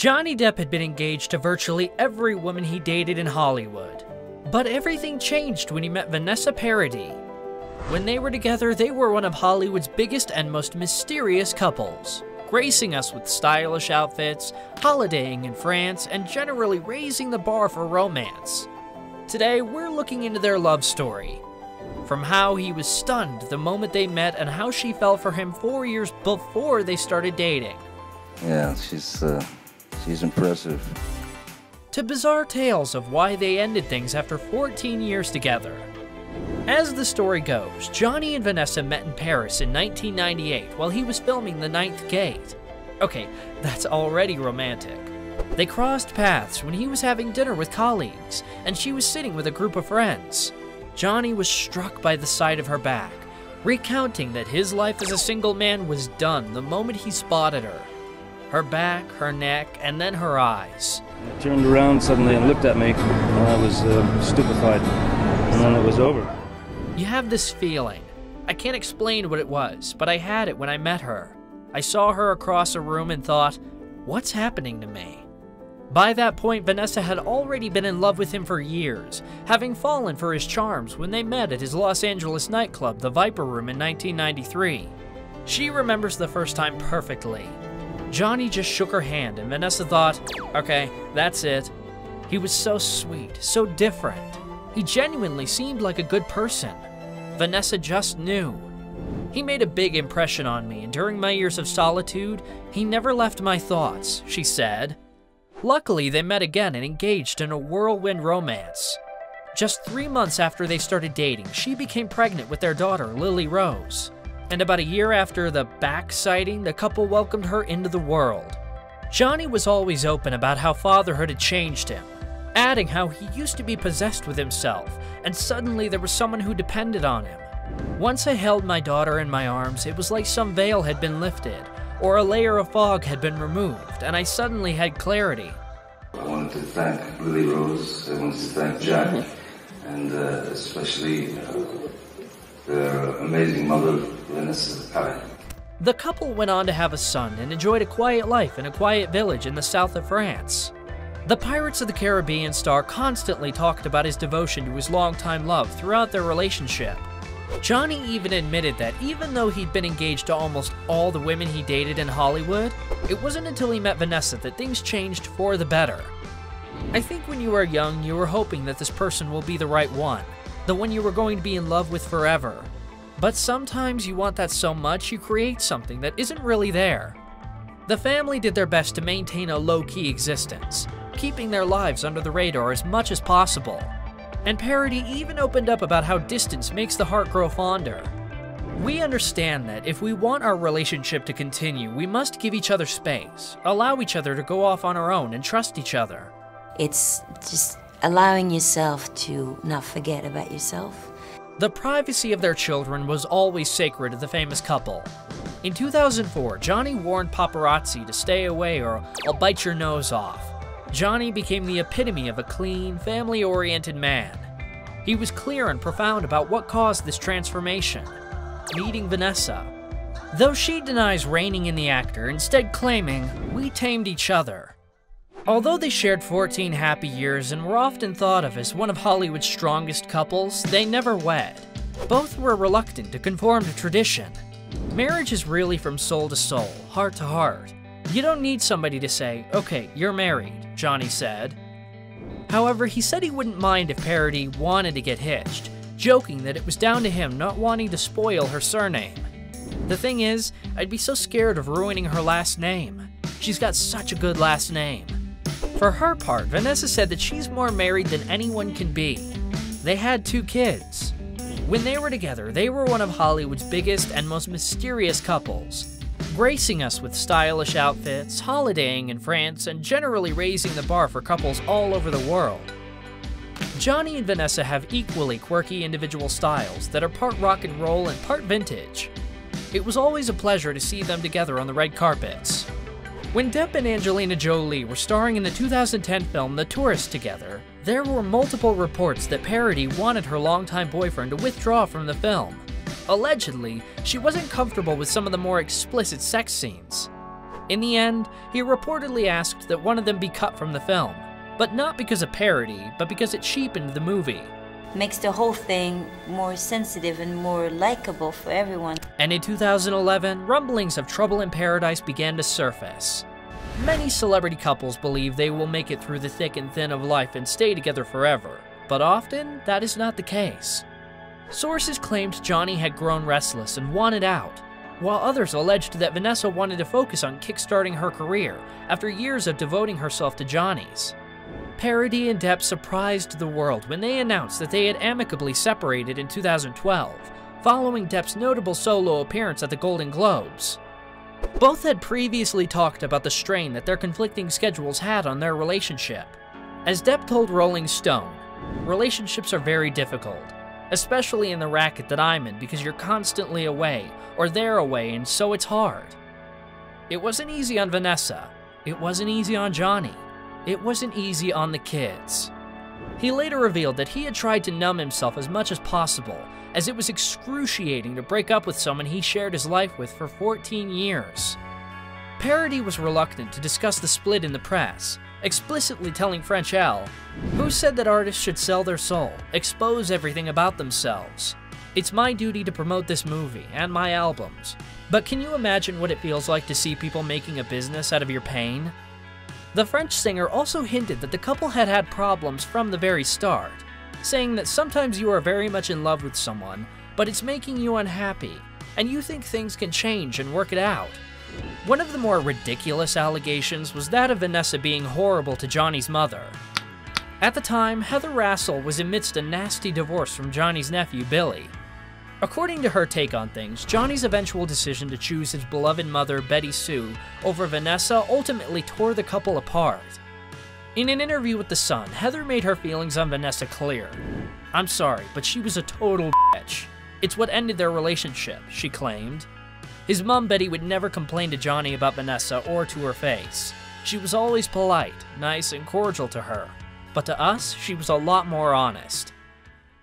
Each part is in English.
Johnny Depp had been engaged to virtually every woman he dated in Hollywood. But everything changed when he met Vanessa Paradis. When they were together, they were one of Hollywood's biggest and most mysterious couples, gracing us with stylish outfits, holidaying in France, and generally raising the bar for romance. Today, we're looking into their love story. From how he was stunned the moment they met and how she fell for him 4 years before they started dating. Yeah, she's impressive. To bizarre tales of why they ended things after 14 years together. As the story goes, Johnny and Vanessa met in Paris in 1998 while he was filming The Ninth Gate. Okay, that's already romantic. They crossed paths when he was having dinner with colleagues, and she was sitting with a group of friends. Johnny was struck by the sight of her back, recounting that his life as a single man was done the moment he spotted her. Her back, her neck, and then her eyes. He turned around suddenly and looked at me, and I was stupefied, and then it was over. You have this feeling. I can't explain what it was, but I had it when I met her. I saw her across a room and thought, what's happening to me? By that point, Vanessa had already been in love with him for years, having fallen for his charms when they met at his Los Angeles nightclub, the Viper Room, in 1993. She remembers the first time perfectly. Johnny just shook her hand, and Vanessa thought, okay, that's it. He was so sweet, so different. He genuinely seemed like a good person. Vanessa just knew. He made a big impression on me, and during my years of solitude, he never left my thoughts, she said. Luckily, they met again and engaged in a whirlwind romance. Just 3 months after they started dating, she became pregnant with their daughter, Lily Rose. And about a year after the back sighting, the couple welcomed her into the world. Johnny was always open about how fatherhood had changed him, adding how he used to be possessed with himself, and suddenly there was someone who depended on him. Once I held my daughter in my arms, it was like some veil had been lifted, or a layer of fog had been removed, and I suddenly had clarity. I wanted to thank Lily Rose, I wanted to thank Jack, and especially their amazing mother, Vanessa Paradis. The couple went on to have a son and enjoyed a quiet life in a quiet village in the south of France. The Pirates of the Caribbean star constantly talked about his devotion to his longtime love throughout their relationship. Johnny even admitted that even though he'd been engaged to almost all the women he dated in Hollywood, it wasn't until he met Vanessa that things changed for the better. I think when you are young, you are hoping that this person will be the right one, the one you were going to be in love with forever. But sometimes you want that so much you create something that isn't really there. The family did their best to maintain a low-key existence, keeping their lives under the radar as much as possible. And Paradis even opened up about how distance makes the heart grow fonder. We understand that if we want our relationship to continue, we must give each other space, allow each other to go off on our own, and trust each other. It's just allowing yourself to not forget about yourself. The privacy of their children was always sacred to the famous couple. In 2004, Johnny warned paparazzi to stay away or I'll bite your nose off. Johnny became the epitome of a clean, family-oriented man. He was clear and profound about what caused this transformation: meeting Vanessa. Though she denies reining in the actor, instead claiming, "We tamed each other." Although they shared 14 happy years and were often thought of as one of Hollywood's strongest couples, they never wed. Both were reluctant to conform to tradition. Marriage is really from soul to soul, heart to heart. You don't need somebody to say, okay, you're married, Johnny said. However, he said he wouldn't mind if Paradis wanted to get hitched, joking that it was down to him not wanting to spoil her surname. The thing is, I'd be so scared of ruining her last name. She's got such a good last name. For her part, Vanessa said that she's more married than anyone can be. They had 2 kids. When they were together, they were one of Hollywood's biggest and most mysterious couples, gracing us with stylish outfits, holidaying in France, and generally raising the bar for couples all over the world. Johnny and Vanessa have equally quirky individual styles that are part rock and roll and part vintage. It was always a pleasure to see them together on the red carpets. When Depp and Angelina Jolie were starring in the 2010 film The Tourist together, there were multiple reports that Paradis wanted her longtime boyfriend to withdraw from the film. Allegedly, she wasn't comfortable with some of the more explicit sex scenes. In the end, he reportedly asked that one of them be cut from the film, but not because of parody, but because it cheapened the movie. Makes the whole thing more sensitive and more likable for everyone. And in 2011, rumblings of trouble in paradise began to surface. Many celebrity couples believe they will make it through the thick and thin of life and stay together forever, but often that is not the case. Sources claimed Johnny had grown restless and wanted out, while others alleged that Vanessa wanted to focus on kickstarting her career after years of devoting herself to Johnny's. Paradis and Depp surprised the world when they announced that they had amicably separated in 2012, following Depp's notable solo appearance at the Golden Globes. Both had previously talked about the strain that their conflicting schedules had on their relationship. As Depp told Rolling Stone, relationships are very difficult, especially in the racket that I'm in because you're constantly away, or they're away, and so it's hard. It wasn't easy on Vanessa. It wasn't easy on Johnny. It wasn't easy on the kids. He later revealed that he had tried to numb himself as much as possible, as it was excruciating to break up with someone he shared his life with for 14 years. Paradis was reluctant to discuss the split in the press, explicitly telling French Elle, "Who said that artists should sell their soul, expose everything about themselves? It's my duty to promote this movie and my albums. But can you imagine what it feels like to see people making a business out of your pain?" The French singer also hinted that the couple had had problems from the very start, saying that sometimes you are very much in love with someone, but it's making you unhappy, and you think things can change and work it out. One of the more ridiculous allegations was that of Vanessa being horrible to Johnny's mother. At the time, Heather Rassel was amidst a nasty divorce from Johnny's nephew, Billy. According to her take on things, Johnny's eventual decision to choose his beloved mother, Betty Sue, over Vanessa ultimately tore the couple apart. In an interview with The Sun, Heather made her feelings on Vanessa clear. "I'm sorry, but she was a total bitch. It's what ended their relationship," she claimed. His mom, Betty, would never complain to Johnny about Vanessa or to her face. She was always polite, nice, and cordial to her. But to us, she was a lot more honest.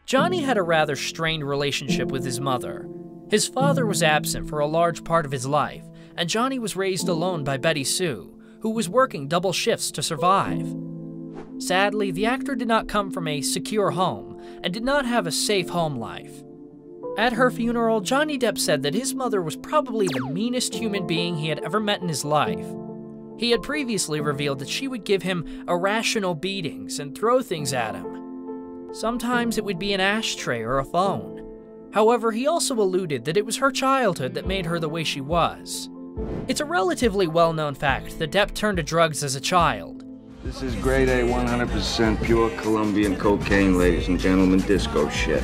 Johnny had a rather strained relationship with his mother. His father was absent for a large part of his life, and Johnny was raised alone by Betty Sue, who was working double shifts to survive. Sadly, the actor did not come from a secure home and did not have a safe home life. At her funeral, Johnny Depp said that his mother was probably the meanest human being he had ever met in his life. He had previously revealed that she would give him irrational beatings and throw things at him. Sometimes it would be an ashtray or a phone. However, he also alluded that it was her childhood that made her the way she was. It's a relatively well-known fact that Depp turned to drugs as a child. This is grade A, 100% pure Colombian cocaine, ladies and gentlemen, disco shit.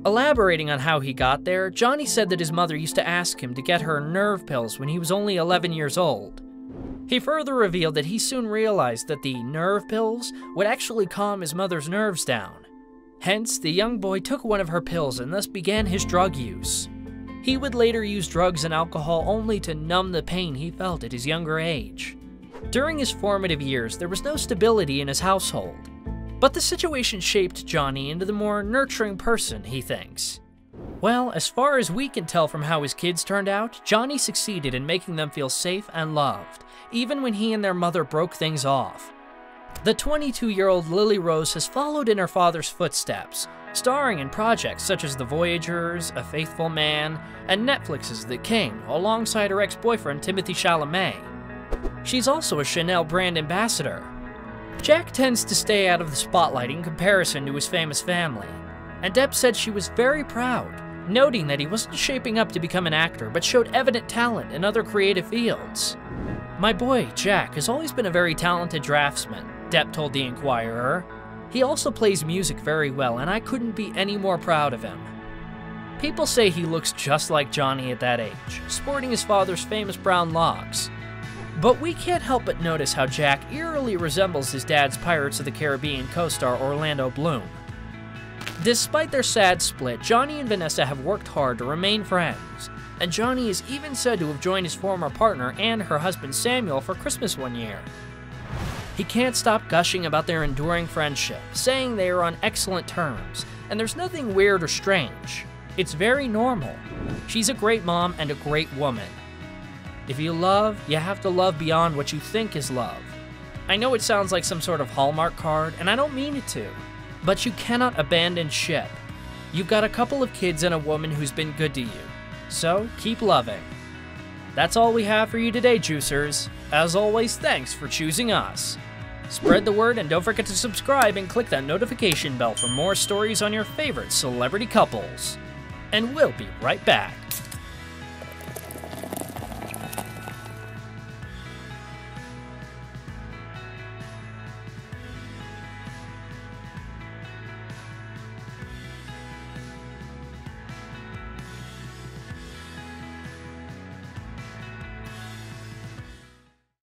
Elaborating on how he got there, Johnny said that his mother used to ask him to get her nerve pills when he was only 11 years old. He further revealed that he soon realized that the nerve pills would actually calm his mother's nerves down. Hence, the young boy took one of her pills and thus began his drug use. He would later use drugs and alcohol only to numb the pain he felt at his younger age. During his formative years, there was no stability in his household, but the situation shaped Johnny into the more nurturing person he thinks. Well, as far as we can tell from how his kids turned out, Johnny succeeded in making them feel safe and loved, even when he and their mother broke things off. The 22-year-old Lily Rose has followed in her father's footsteps, starring in projects such as The Voyagers, A Faithful Man, and Netflix's The King, alongside her ex-boyfriend Timothée Chalamet. She's also a Chanel brand ambassador. Jack tends to stay out of the spotlight in comparison to his famous family, and Depp said she was very proud, noting that he wasn't shaping up to become an actor but showed evident talent in other creative fields. "My boy, Jack, has always been a very talented draftsman," Depp told the Inquirer. "He also plays music very well, and I couldn't be any more proud of him." People say he looks just like Johnny at that age, sporting his father's famous brown locks. But we can't help but notice how Jack eerily resembles his dad's Pirates of the Caribbean co-star Orlando Bloom. Despite their sad split, Johnny and Vanessa have worked hard to remain friends, and Johnny is even said to have joined his former partner and her husband Samuel for Christmas one year. He can't stop gushing about their enduring friendship, saying they are on excellent terms, and there's nothing weird or strange. It's very normal. She's a great mom and a great woman. If you love, you have to love beyond what you think is love. I know it sounds like some sort of Hallmark card, and I don't mean it to, but you cannot abandon ship. You've got a couple of kids and a woman who's been good to you, so keep loving. That's all we have for you today, Juicers. As always, thanks for choosing us. Spread the word and don't forget to subscribe and click that notification bell for more stories on your favorite celebrity couples. And we'll be right back.